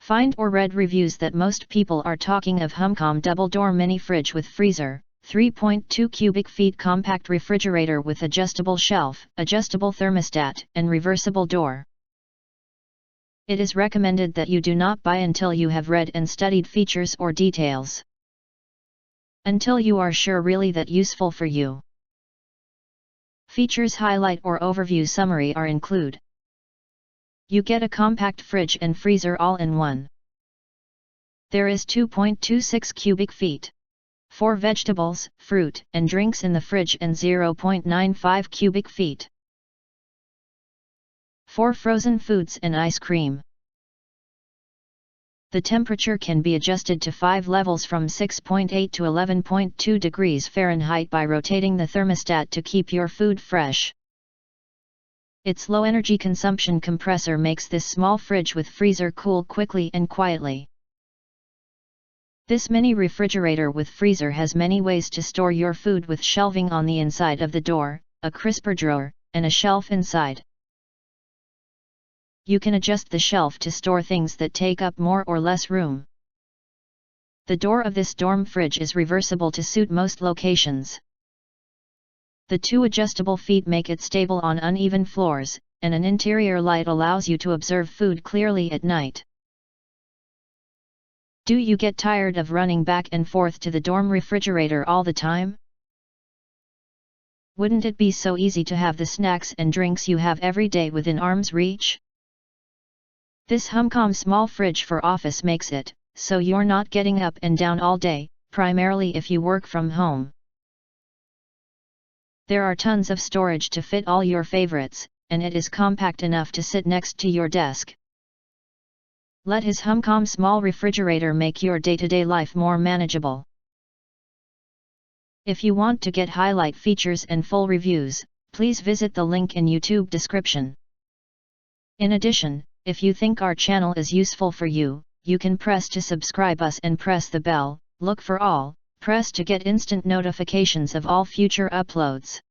Find or read reviews that most people are talking of HOMCOM double door mini fridge with freezer, 3.2 cubic feet compact refrigerator with adjustable shelf, adjustable thermostat, and reversible door. It is recommended that you do not buy until you have read and studied features or details. Until you are sure really that useful for you. Features highlight or overview summary are include. You get a compact fridge and freezer all in one. There is 2.26 cubic feet. 4 vegetables, fruit, and drinks in the fridge and 0.95 cubic feet. 4 frozen foods and ice cream. The temperature can be adjusted to 5 levels from 6.8 to 11.2 degrees Fahrenheit by rotating the thermostat to keep your food fresh. Its low energy consumption compressor makes this small fridge with freezer cool quickly and quietly. This mini refrigerator with freezer has many ways to store your food with shelving on the inside of the door, a crisper drawer, and a shelf inside. You can adjust the shelf to store things that take up more or less room. The door of this dorm fridge is reversible to suit most locations. The 2 adjustable feet make it stable on uneven floors, and an interior light allows you to observe food clearly at night. Do you get tired of running back and forth to the dorm refrigerator all the time? Wouldn't it be so easy to have the snacks and drinks you have every day within arm's reach? This HOMCOM small fridge for office makes it, so you're not getting up and down all day, primarily if you work from home. There are tons of storage to fit all your favorites, and it is compact enough to sit next to your desk. Let his HOMCOM small refrigerator make your day-to-day life more manageable. If you want to get highlight features and full reviews, please visit the link in YouTube description. In addition, if you think our channel is useful for you, you can press to subscribe us and press the bell, look for all, press to get instant notifications of all future uploads.